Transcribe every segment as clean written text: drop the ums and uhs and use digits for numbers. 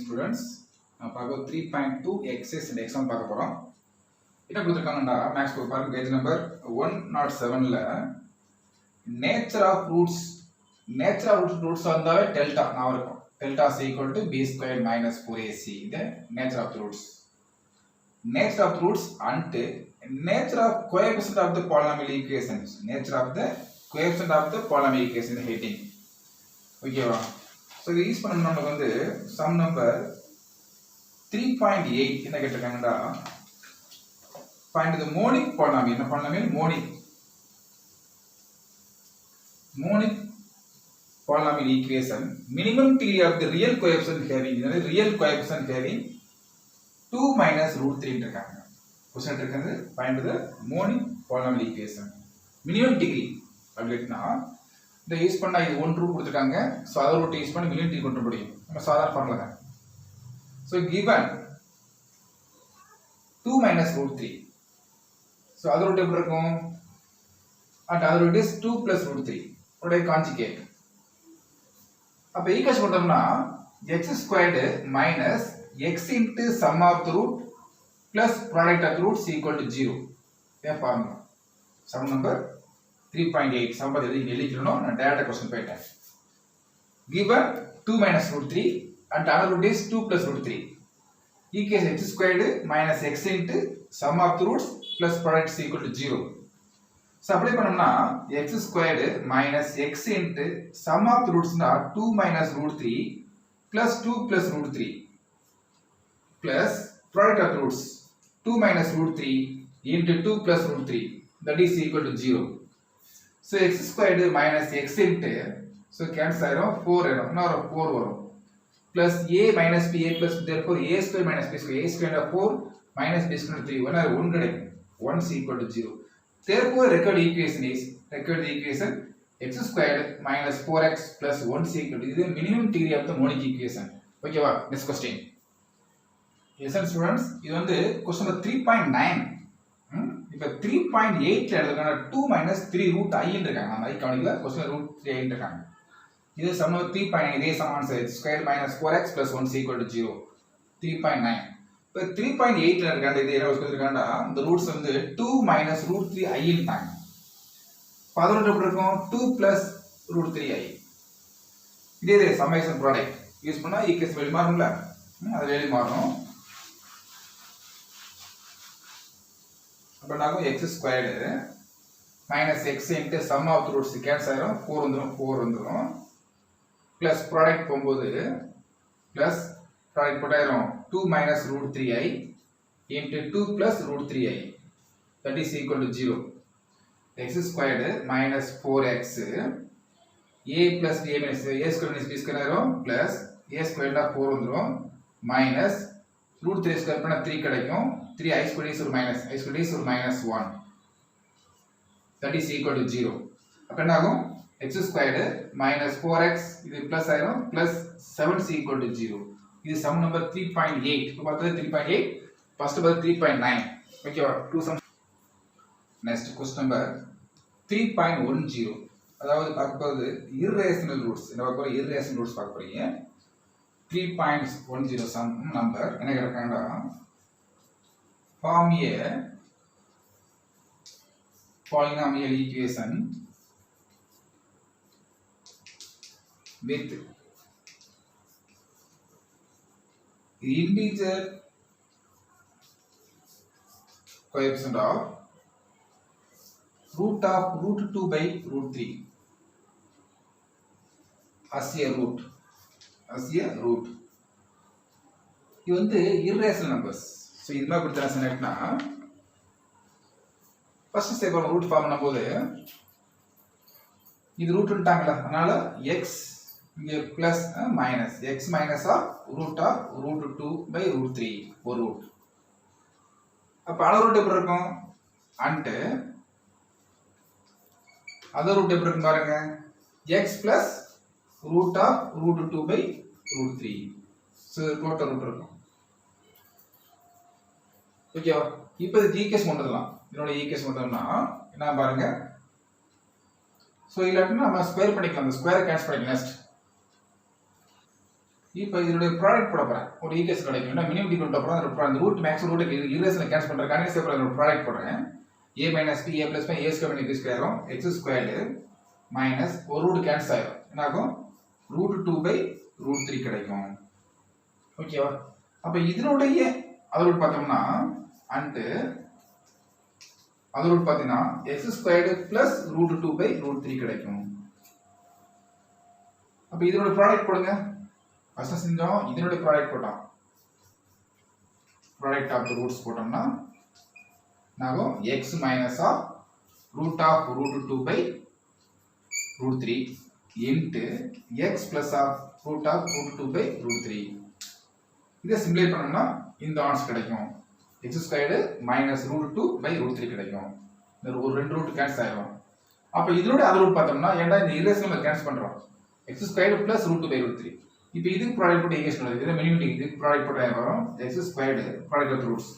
Students நான் பார்க்க 3.2 exercise and exam பார்க்க போகிறோம். என்ன கொடுத்துருக்காங்கடா மேக்ஸ் புக் பாருங்க பேஜ் நம்பர் 107ல் நேச்சர் ஆஃப் ரூட்ஸ் வந்தாவே டெல்டா நான் இருக்கும். Delta is equal to b squared minus 4ac இது nature of roots. Nature of roots and nature of coefficient of the polynomial equations. Nature of the coefficient of the polynomial equation heading. ஓகேவா? So இது use பண்ணணும். நமக்கு வந்து sum number 3.8 என்ன கேட்டிருக்காங்கடா, find the monic polynomial. என்ன polynomial? monic polynomial equation minimum degree of the real coefficient having 2 minus root 3 இருக்காங்க. Question இருக்குது find the monic polynomial equation minimum degree அப்படினா இந்த யூஸ் பண்ணா இது 1 ரூட் கொடுத்திருக்காங்க. சோ அத ரூட் யூஸ் பண்ணி மினிமம் டிகிரி கொண்டு முடியும். நம்ம சாதாரண ஃபார்முலா தான். So given 2 minus root 3. So other root எப்படி இருக்கும்? And other root is 2 plus root 3. உடைய கான்ஜுகேட். அப்ப ஈக்குவேஷன் போட்டோம்னா x squared minus x into sum of the root plus product of the roots equal to 0. இதான் formula. Sum number 3.8 some பத்தி எழுதிக்கணும். நான் டைரக்டா क्वेश्चन போய்ட்டேன். given 2 minus root 3 and other root is 2 plus root 3. Equation x squared minus x into sum of the roots plus product is equal to 0. So apply பண்ணோம்னா x squared minus x into sum of the roots 2 minus root 3 plus 2 plus root 3 plus product of the roots 2 minus root 3 into 2 plus root 3 that is equal to 0. So x squared minus x into so cancel ஆயிரும் 4 ஆயிரும். இன்னொரு 4 வரும். Plus a minus b a plus therefore a square minus b square a square of 4 minus b square 3 1 கிடைக்கும். 1 is equal to 0. Therefore required equation is x squared minus 4x plus 1 is equal to this is the minimum degree of the monic equation. Okay va? Next question. Listen students, இது வந்து question number 3.9. இப்ப 3.8 ல எடுத்துக்கான 2 minus 3 root I ன்னு இருக்காங்க. அந்த I கவனிக்கல. question root 3 I ன்னு இருக்காங்க. இது sum of 3.9 இதே sum answer x squared minus 4x plus 1 is equal to 0. 3.9. இப்போ 3.8 ல இருக்காங்க. இது என்ன கொடுத்திருக்காங்கடா, இந்த ரூட்ஸ் வந்து 2 minus root 3 I ன்ட்டாங்க. பதினொன்று எப்படி இருக்கும்? 2 plus root 3 I. இதே சம்மேஷன் ப்ராடக்ட் யூஸ் பண்ணா ஈக்குவேஷன் வெளிய மாறும்ல. அது வெளிய மாறும். அப்ப நாம x squared minus x into sum of the roots cancel ஆயிரும். 4 வந்துரும். plus product போகும்போது plus product போட்டாயிரும் 2 minus root 3i into 2 plus root 3i that is equal to 0. x squared minus 4x a plus b minus a squared minus b squared ஆயிரும் plus a squared 4 வந்துரும் minus root 3 square பண்ணா 3 கிடைக்கும். 3 i squared is ஒரு minus 1 that is equal to 0. அப்ப என்ன ஆகும்? x squared minus 4x இது plus ஆயிரும் plus 7 is equal to 0. இது sum number 3.8. இப்போ பார்த்தது 3.8 first பார்த்தது 3.9. ஓகேவா? Two sum. next question number 3.10. அதாவது பார்க்க போறது irrational roots. என்ன பார்க்க போறோம்? irrational roots பார்க்க போறீங்க. 3.10 sum number என்ன கேக்குறாங்கடா, form a polynomial equation with integer coefficient of root 2 by root 3 as a root. இது வந்து irrational numbers. so இது மாதிரி கொடுத்தா ஃபர்ஸ்ட் ஸ்டெப் ரூட் ஃபார்ம் பண்ணும்போது இது ரூட்ட்டாங்கல, அதனால x இங்க plus minus x minus of root 2 by root 3 ஒரு ரூட். அப்ப அளவு ரூட் எப்படி இருக்கும்? and அதர் ரூட் எப்படி இருக்கும் பாருங்க, x plus root 2 by root 3. So total root இருக்கும். ஓகேவா? இப்போ இது ஈக்குவேஷன் கொண்டுடலாம். இதோட ஈக்குவேஷன் கொண்டோம்னா என்ன பாருங்க, சோ இல்லாட்டினா நம்ம ஸ்கொயர் பண்ணிக்கலாம். அந்த ஸ்கொயரை கேன்சல் பண்ணிக்கலாம். நெக்ஸ்ட் இப்போ இதனுடைய ப்ராடக்ட் போட போகிறேன். ஒரு ஈக்குவேஷன் கிடைக்கும். ஏன்னா மினிமம் கொண்டு அப்புறம் அந்த ரூட் மேக்ஸ் ரூட் இரேஷனை கேன்சல் பண்ணுறேன். அப்புறம் அதோட ப்ராடக்ட் போடுறேன். a minus b a plus b a square minus b square ஆகும். x squared minus ஒரு ரூட் கேன்சல் ஆயிடும். என்ன ஆகும்? √2/√3 கிடைக்கும். ஓகேவா? அப்ப இதனுடைய அதோட பார்த்தோம்னா அண்ட் அதோட பார்த்தீங்கன்னா x squared plus √2/√3 கிடைக்கும். அப்ப இதனோட ப்ராடக்ட் போடுங்க. ஃபர்ஸ்ட் செஞ்சோம் இதனோட ப்ராடக்ட் போட்டோம். ப்ராடக்ட் ஆஃப் தி ரூட்ஸ் போட்டோம்னா நாகும் x minus of √2/√3 into x plus of √2/√3. இதை சிம்பிளை பண்ணோம்னா இந்த ஆன்சர் கிடைக்கும். x squared minus √2/√3 கிடைக்கும். இந்த ஒரு ரெண்டு ரூட் கேன்சல் ஆயிடும். அப்ப இதனோட அதர் ரூட் பார்த்தோம்னா ஏன்டா இந்த இரேஷன் நம்ம கேன்சல் பண்றோம். x squared plus √2/√3. இப்போ இதுக்கு ப்ராடக்ட் போட்டு ஈக்குவேஷன் வருது. இத மினிமம் இதுக்கு ப்ராடக்ட் போட்டா வரும் x squared product of roots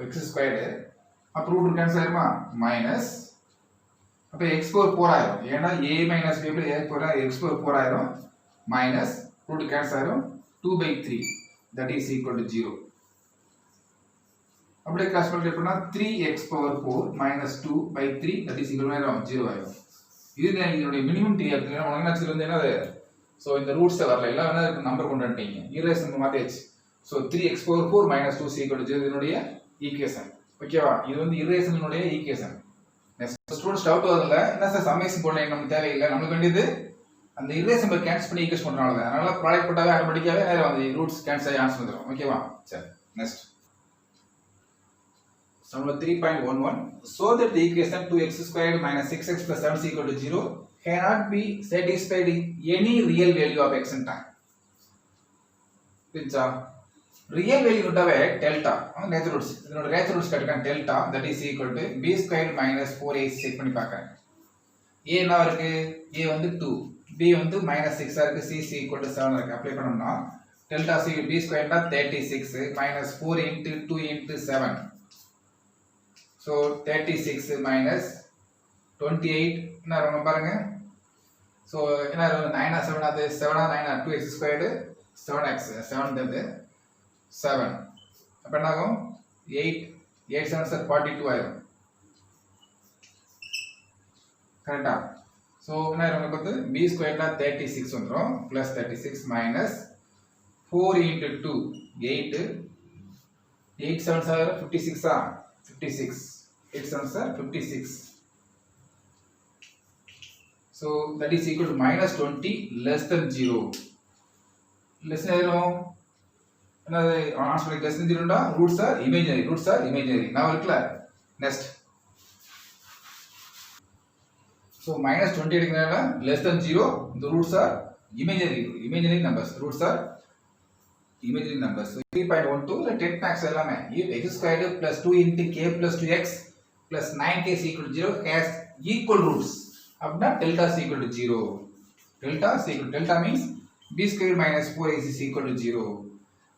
x squared அப்ப ரூட் கேன்சல் ஆயிருமா மைனஸ் அப்ப x பவர் 4 ஆயிரும். ஏன்னா a minus b by a போற x பவர் 4 ஆயிரும் மைனஸ் ரூட் கேன்சல் ஆயிரும் 2/3 that is equal to 0. அப்படியே கிராஸ் மல்டிப்ளை பண்ணா 3x power 4 minus 2/3 that is equal to 0 ஆயிரும். இதுதான் இதனுடைய மினிமம் தெரியாது. நமக்கு என்ன வந்து என்னது சோ இந்த ரூட்ஸ் வரல எல்லாம் என்ன நம்பர் கொண்டு வந்துட்டீங்க. இரேஷன் மாத்தியாச்சு. So 3x power 4 minus 2 is equal to 0 இதனுடைய ஈக்குவேஷன். ஓகேவா? இது வந்து இரேஷனுடைய ஈக்குவேஷன். நெக்ஸ்ட் ஸ்டூடண்ட்ஸ் டவுட் வரல. என்ன சார் சம்மேஷன் போடல நமக்கு தேவையில்லை. நமக்கு வேண்டியது அந்த இரேஷன் பை கேன்சல் பண்ணி ஈக்குவேஷன் பண்றனால தான். அதனால ப்ராடக்ட் போட்டாவே ஆட்டோமேட்டிக்காவே நேரா வந்து ரூட்ஸ் கேன்சல் ஆகி ஆன்சர் வந்துரும். ஓகேவா? சரி next Sum 3.11 so that the equation 2x squared minus 6x plus 7 is equal to 0 cannot be satisfied in any real value of x and time. Pincha real value utawe delta natural roots idoda natural roots kadukkan delta that is equal to b squared minus 4ac check பண்ணி பார்க்கறேன். a என்ன இருக்கு? a வந்து 2 b வந்து -6 ஆ இருக்கு c is equal to 7 இருக்கு. Apply பண்ணோம்னா delta c b squared னா 36 minus 4 into 2 into 7. So 36 minus 28 என்ன வரும் பாருங்க. So என்ன வரும் 9 ஆ 7 அது 7 ஆ 9 ஆ 2x squared 7x 7 வந்து 7 அப்ப என்ன ஆகும் 8 7 சார் 42 ஆயிடும். கரெக்ட்டா? சோ என்ன ஆகும் நமக்கு b squared னா 36 வந்துரும் plus 36 minus 4 into 2 8 8 7 sir 56 ah 56 8 7 are 56. So that is equal to minus 20 less than 0. Less than 0. Another answer less than 0. Roots are imaginary. Roots are imaginary. Now we're clear. Next. So minus 20 less than 0. The roots are imaginary. Imaginary numbers. Roots are imaginary numbers. So 3.12 the 10 max எல்லாமே if x squared plus 2 into k plus 2x plus 9k is equal to 0 has equal roots. அப்படினா delta is equal to 0. Delta means b squared minus 4ac is equal to 0.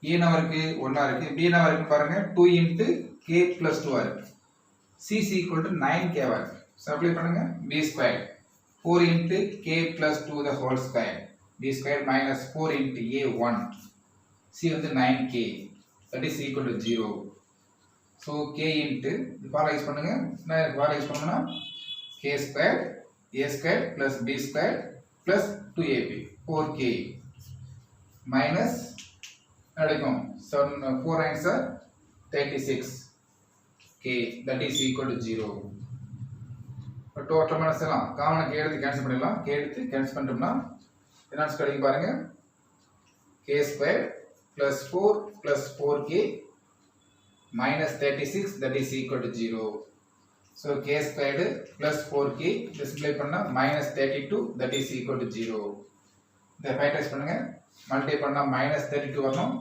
a என்ன இருக்கு 1 ஆ இருக்கு b என்ன இருக்கு பாருங்க 2 into k plus 2 ஆ இருக்கு c is equal to 9k ஆ இருக்கு. So apply பண்ணுங்க b squared 4 into k plus 2 the whole square b squared minus 4 into a1 c வந்து 9k that is equal to 0. So k into formula பண்ணுங்க. நான் formula பண்ணனும்னா k squared a squared plus b squared plus 2ab 4k minus கிடைக்கும் 4 answer 36k that is equal to 0. Total minus எல்லாம் காமனா k எடுத்து cancel பண்ணிடலாம். k எடுத்து cancel பண்ணிட்டோம்னா என்ன கிடைக்கும் பாருங்க k squared plus 4 plus 4k minus 36 that is equal to 0. So k squared plus 4k multiply பண்ணா minus 32 that is equal to 0. இத ஃபேக்டரைஸ் பண்ணுங்க. மல்டிப்ளை பண்ணா minus 32 வரணும்.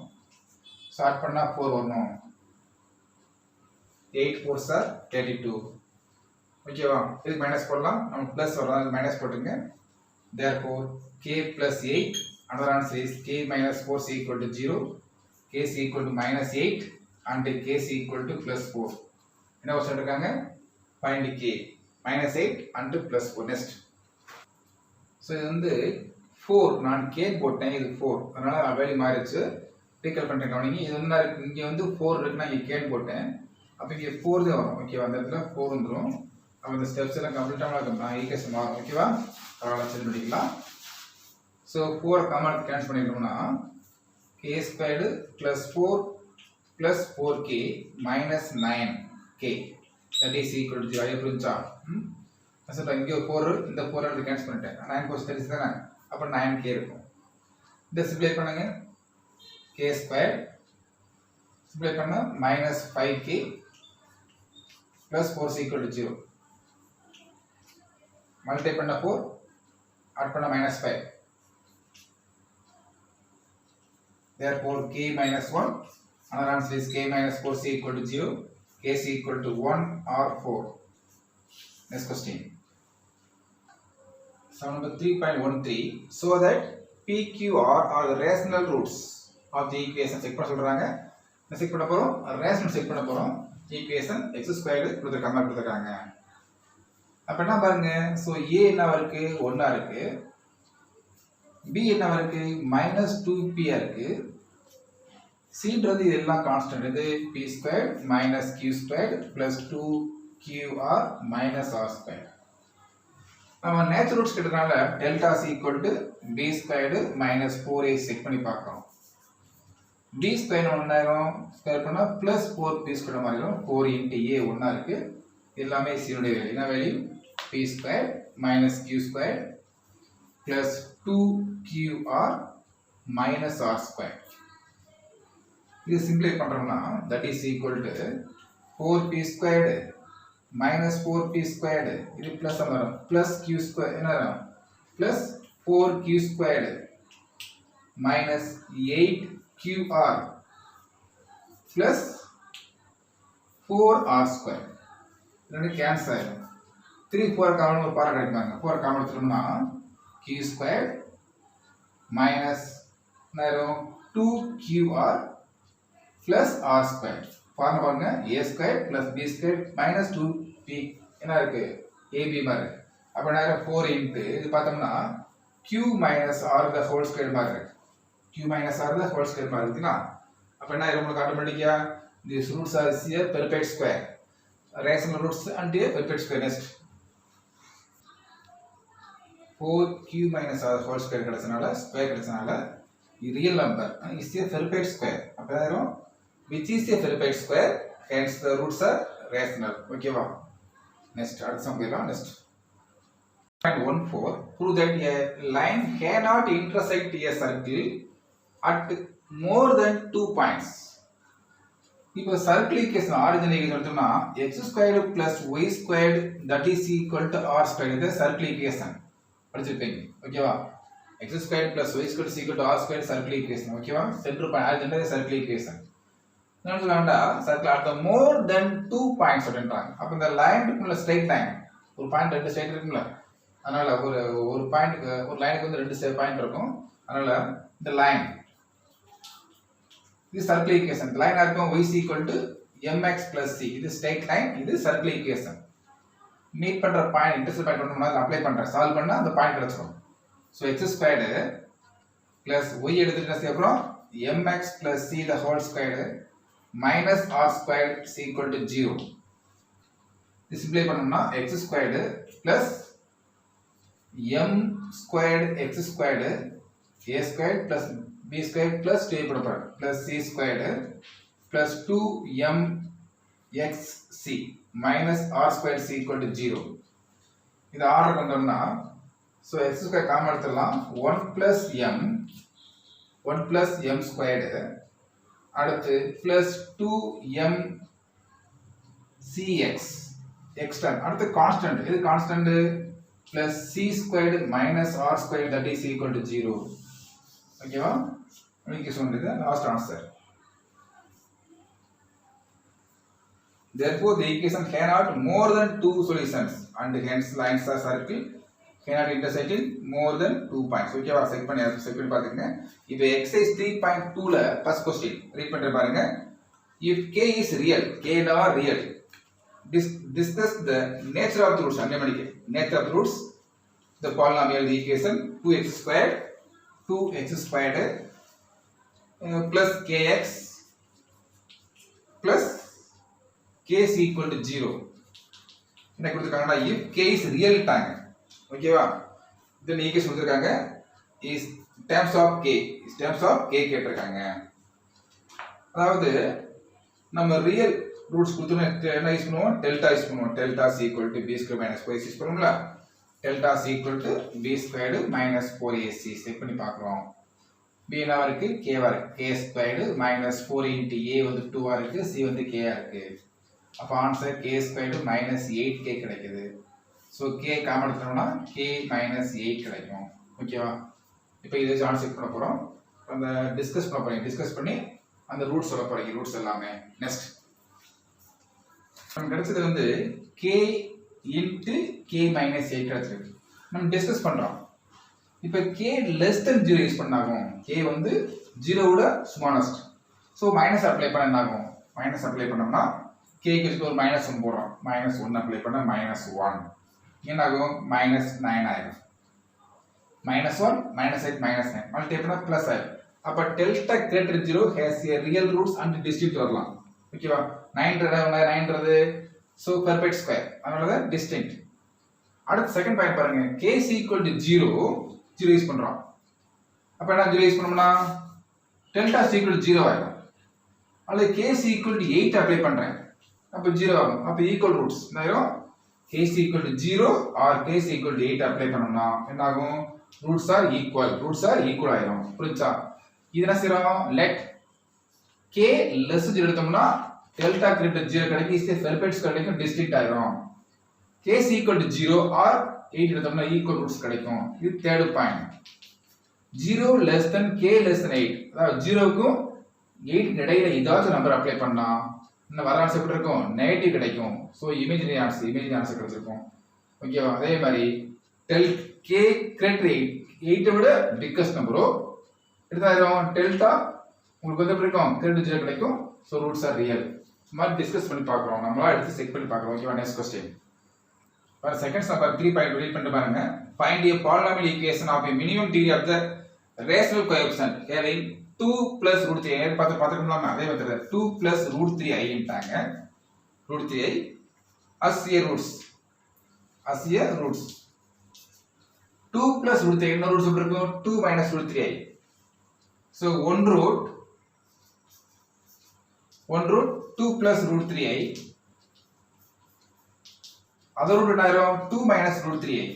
சால்வ் பண்ணா 4 வரணும். 8 4s are 32. ஓகேவா? இது மைனஸ் போடலாம். நம்ம பிளஸ் வரலாம். மைனஸ் போடுங்க. Therefore k plus 8 another answer is k minus 4 is equal to 0. K is equal to minus 8 and k is equal to plus 4. என்ன क्वेश्चन இருக்காங்க? Find k minus 8 and plus 4. Next so இது வந்து 4 நான் k போட்டேன், இது 4, அதனால value மாறிடுச்சு. Recall பண்ணுறேன் கவனிங்க. இது என்ன இருக்கு, இங்கே வந்து 4 இருக்குன்னா இங்கே k போட்டேன், அப்போ இங்கே 4 தான் வரும். ஓகேவா, அந்த இடத்துல 4 வந்துடும். அப்போ இந்த ஸ்டெப்ஸ் எல்லாம் கம்ப்ளீட்டாக இருக்கும், ஈக்குவேஷன் மாறும். ஓகேவா, பரவாயில்ல, செஞ்சு பண்ணிக்கலாம். ஸோ 4 காமன் கேன்சல் பண்ணிட்டோம்னா k squared plus 4 plus 4k minus 9k that is equal to 0. புரிஞ்சா? சொல்கிறேன், இங்கே 4, இந்த 4 எடுத்து கேன்சல் பண்ணிட்டேன். 9 + 30 தானே, அப்போ 9k இருக்கும். இதை சிம்ப்ளை பண்ணுங்க. k ஸ்கொயர் சிம்ப்ளை பண்ண minus 5k plus 4 equal to 0. Multiply பண்ண 4, ஆட் பண்ண minus 5. Therefore, k minus 1. Another answer is k minus 4c equal to 0. K is equal to 1 or 4. Next question. Sum number 3.13. So that p, q, r are the rational roots of the equation. Check பண்ண சொல்றாங்க. Check பண்ண போறோம். Rational check பண்ண போறோம். Equation x squared கொடுத்திருக்காங்க. அப்ப என்ன பாருங்க. So a என்னவா இருக்கு? 1 ஆ இருக்கு. b என்னவா இருக்கு? -2p இருக்கு. cன்றது இதெல்லாம் கான்ஸ்டன்ட். இது p square minus q square plus 2qr minus r square. நம்ம நேச்சுரல் ரூட்ஸ் கிட்டனால delta c equal to b squared minus 4a check பண்ணி பார்க்கறோம். b ஸ்கொயர் 1 ஆயிரும், ஸ்கொயர் பண்ணா பிளஸ் 4p ஸ்கொயர் மாறிடும். 4 × a 1 ஆ இருக்கு. எல்லாமே c உடைய வேல்யூ. என்ன value? p square minus q square plus 2qr minus r square. இது சிம்பிளை பண்றோம்னா that is equal to 4p squared minus 4p squared, இது பிளஸ் வரும், பிளஸ் q squared என்ன வரும், plus 4q squared minus 8qr plus 4r square. இது cancel ஆயிடும். 3 4 common ஒரு பாரா கிடைக்குமாங்க. 4 காமன் எடுத்துட்டோம்னா q squared minus 2qr plus r squared. Formula பாருங்க, a squared plus b squared minus 2p என்ன இருக்கு, ab மாதிரி. அப்ப என்ன 4 into இது பார்த்தோம்னா q minus r the whole squared மாதிரி இருக்கு. q minus r the whole squared மாதிரி இருக்குனா அப்ப என்ன உங்களுக்கு ஆட்டோமேட்டிக்கா these roots are here perfect square. Rational roots and a perfect square. Next 4q minus r whole square கிடைச்சனால ஸ்கொயர் கிடைச்சனால real number is a perfect square. அப்ப என்ன, which is a perfect square, hence the roots are rational. Okay வா? Next அடுத்த some போயிடலாம். Next 14. Prove that a line cannot intersect a circle at more than 2 points. இப்போ circle equation origin equation எடுத்தோம்னா x squared plus y squared that is equal to r squared. இது circle equation படிச்சிருப்பீங்க. ஓகேவா? x squared plus y squared is equal to r squared circle equation. ஓகேவா? Centre point origin circle equation. என்ன சொல்றாங்கடா, circle at more than 2 points அப்படின்றாங்க. அப்ப இந்த line இருக்கும்ல, ஸ்ட்ரைட் லைன், ஒரு பாயிண்ட் ரெண்டு ஸ்ட்ரைட் இருக்கும்ல, அதனால ஒரு பாயிண்ட்க்கு ஒரு லைனுக்கு வந்து ரெண்டு பாயிண்ட் இருக்கும். அதனால இந்த லைன் இது சர்க்கிள் ஈக்குவேஷன். லைனா இருக்கும் y is equal to mx plus c. இது ஸ்ட்ரைட் லைன், இது சர்க்கிள் ஈக்குவேஷன். மீட் பண்ற பாயிண்ட் இன்டர்செக்ட் பாயிண்ட் பண்ணோம்னா அப்ளை பண்ற சால்வ் பண்ணா அந்த பாயிண்ட் கிடைச்சிரும். So x squared plus y எடுத்துட்டா அப்புறம் mx plus c the whole squared minus r squared is equal to 0. இது சிம்ப்ளை பண்ணோம்னா x squared plus m squared x squared a squared plus b squared plus 2 போடுறோம் plus c squared plus 2m xc minus r squared is equal to 0. இது order கொண்டோம்னா so x squared common எடுத்துடலாம். 1 plus m squared அடுத்து plus 2m cx extend அடுத்து constant. இது constant plus c squared minus r squared that is equal to 0. ஓகேவா? Equation இது last answer. Therefore the equation cannot more than 2 solutions and hence lines are circle cannot intersect in more than 2 points. ஓகேவா? Check பண்ணி பாத்துங்க. இப்போ exercise 3.2 ல first question read பண்ணி பாருங்க. If k is real, k and r real, discuss the nature of the roots. அங்கே படிங்க. Nature of the roots the polynomial equation 2x squared plus kx plus k is equal to 0. என்ன கொடுத்திருக்காங்கன்னா if k is real ட்டாங்க ஓகேவா then equation கொடுத்திருக்காங்க is terms of k கேட்டிருக்காங்க. அதாவது நம்ம real roots கொடுத்தோம்னா என்ன யூஸ் பண்ணுவோம் டெல்டா யூஸ் பண்ணுவோம். Delta is equal to b square minus 4ac use பண்ணுவோம்ல. Delta is equal to b squared minus 4ac check பண்ணி பார்க்குறோம். b என்னவா இருக்கு k வா இருக்கு. k squared minus 4 into a வந்து 2 ஆ இருக்கு, c வந்து k ஆ இருக்கு. அப்ப answer k squared minus 8k கிடைக்குது. ஸோ k காமன் எடுத்தோம்னா k minus 8 கிடைக்கும். ஓகேவா இப்போ இதை ஆன்சர் செக் பண்ண போறோம். அந்த டிஸ்கஸ் பண்ணி அந்த ரூட்ஸ் சொல்ல போறீங்க. ரூட்ஸ் எல்லாமே நெக்ஸ்ட் நமக்கு கிடைச்சது வந்து k into k minus 8 கிடைச்சிருக்கு. நம்ம டிஸ்கஸ் பண்றோம். இப்போ k less than 0 யூஸ் பண்ணாகும். k வந்து 0 விட ஸ்மாலஸ்ட். ஸோ மைனஸ் அப்ளை பண்ண என்ன ஆகும்? மைனஸ் அப்ளை பண்ணோம்னா k க்கு ஒரு மைனஸ் 1 போடுறோம். மைனஸ் 1 அப்ளை பண்ணா மைனஸ் 1 என்ன ஆகும்? மைனஸ் 9 ஆயிடும். மைனஸ் 1 மைனஸ் 8 மைனஸ் 9 மல்டிப்ளை பண்ணா பிளஸ் ஆயிடும். அப்ப delta greater 0 has a real roots and distinct வரலாம். ஓகேவா 9ன்றது so perfect square அதனால தான் distinct. அடுத்து செகண்ட் பாயிண்ட் பாருங்க k is equal to 0 use பண்றோம். அப்ப என்ன 0 யூஸ் பண்ணோம்னா டெல்டா is equal to 0 ஆயிடும். அல்லது k is equal to 8 apply பண்றேன். அப்ப 0 ஆகும். அப்ப ஈக்குவல் ரூட்ஸ் என்னையும் k is equal to 0 or k is equal to 8 apply பண்ணோம்னா என்ன ஆகும்? ரூட்ஸ் ஆர் ஈக்குவல் ஆயிடும். புரிஞ்சா? இது என்ன செய்றோம்? let k less 0 எடுத்தோம்னா டெல்டா கிரேட்டர் 0 கிடைக்கும். இஸ் பெர்ஃபெக்ட் ஸ்கொயர் கிடைக்கும். டிஸ்டிங்க்ட் ஆயிடும். k is equal to 0 or 8 எடுத்தோம்னா ஈக்குவல் ரூட்ஸ் கிடைக்கும். இது third point. 0 less than k less than 8 அதாவது 0 க்கும் 8 இடையில ஏதாவது நம்பர் அப்ளை பண்ணா என்ன வர ஆன்சர் எப்படி இருக்கும்? நெகட்டிவ் கிடைக்கும். சோ இமேஜினரி ஆன்சர் கிடைச்சிருக்கும். ஓகேவா அதே மாதிரி k greater 8 விட பிக்கஸ்ட் நம்பரோ எடுத்தாயிரும் டெல்டா உங்களுக்கு வந்து எப்படி இருக்கும்? கிரேட்டர் 0 கிடைக்கும். So roots are real. சும்மா டிஸ்கஸ் பண்ணி பார்க்கறோம். நம்மளா எடுத்து செக் பண்ணி பார்க்கறோம். ஓகேவா next question. For seconds number 3 point read பண்ணிட்டு பாருங்க. Find a polynomial equation of a minimum degree of the rational coefficient having 2 plus root 3 பார்த்துக்கலாமா? அதே method 2 plus root 3i ன்ட்டாங்க. root 3i as a roots 2 plus root 3 என்ன roots இருக்கும்? 2 minus root 3i. so one root 2 plus root 3i other root ஆயிரும் 2 minus root 3i.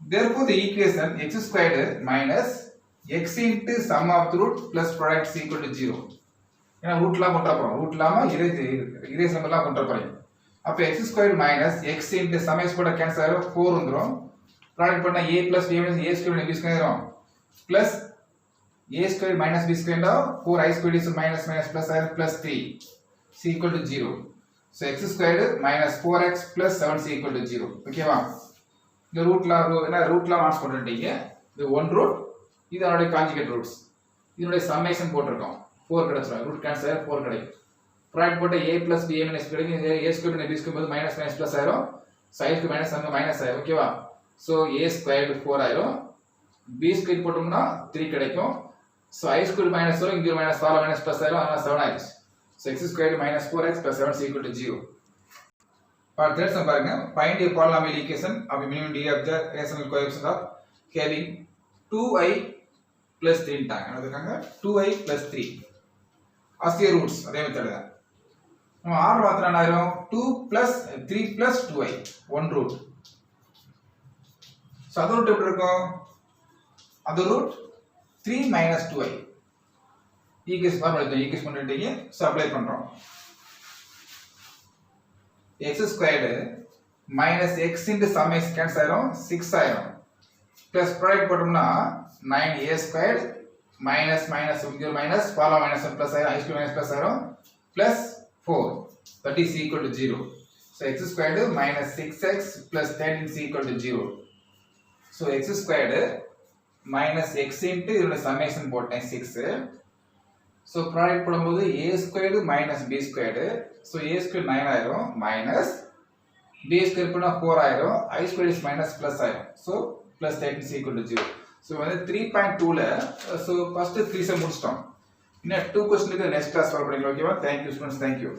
therefore the equation x squared minus x into sum of the root plus product is equal to 0. ஏன்னா ரூட்லாம் கொண்டு போறோம். ரூட்லாம erase நம்பர்லாம் கொண்டு போறோம். அப்ப x squared minus x into sum x போட cancel ஆயிரும் 4 வந்துரும். ப்ராடக்ட் பண்ணா a plus b minus a squared b squared ஆயிரும். plus a squared minus b squared ah 4i squared is minus plus ஆயிரும் plus 3 is equal to 0. so x squared minus 4x plus 7 is equal to 0. ஓகேவா? இந்த ரூட்ல marks போட்டுட்டீங்க. இது 1 root இது அதோட conjugate roots. இதோட summation போட்டுருக்கோம். 4 கிடைச்சிரும். ரூட் கேன்சல் ஆயிரும் 4 கிடைக்கும். ப்ராடக்ட் போட்ட a plus b minus கிடைக்கும். a squared and b squared போது minus plus ஆயிரும். sin க்கு minus அங்க minus ஆயிரும். ஓகேவா? so a squared 4 ஆயிரும். b squared போட்டோம்னா 3 கிடைக்கும். so i squared minus 4 இங்க minus 4 minus plus ஆயிரும். அதனால 7 ஆயிடுச்சு. so x squared minus 4x plus 7 is equal to 0. Part third sum பாருங்க. Find a polynomial equation of a minimum degree of the rational coefficient of having 2i plus 3 ன்ட்டாங்க. என்ன இருக்காங்க? 2i plus 3 as a roots. அதே method தான். நம்ம r மாத்திரம் என்ன ஆயிரும்? 2 plus 3 plus 2i 1 root. so other root எப்படி இருக்கும்? other root 3 minus 2i. Equation பண்ணிட்டீங்க. so அப்ளை பண்றோம். x squared minus x into sum x cancel ஆயிரும் 6 ஆயிரும். plus product போட்டோம்னா 9a squared minus இங்க minus follow minus plus ஆயிரும். i squared minus plus ஆயிரும் plus 4 that is equal to 0. so x squared minus 6x plus 13 is equal to 0. so x squared minus x into இதோட summation போட்டேன் 6. so product போடும்போது a squared minus b squared. so a squared 9 ஆயிரும் minus b square பண்ணா 4 ஆயிரும் i square is minus plus ஆயிரும் so plus 13 is equal to 0. So வந்து 3.2ல so first 3 some முடிச்சிட்டோம் இன்னும் 2 கொஸ்டினுக்கு நெக்ஸ்ட் கிளாஸ் சால்வ் பண்ணிக்கலாம் ஓகேவா தேங்க்யூ ஸ்டூடெண்ட்ஸ் தேங்க்யூ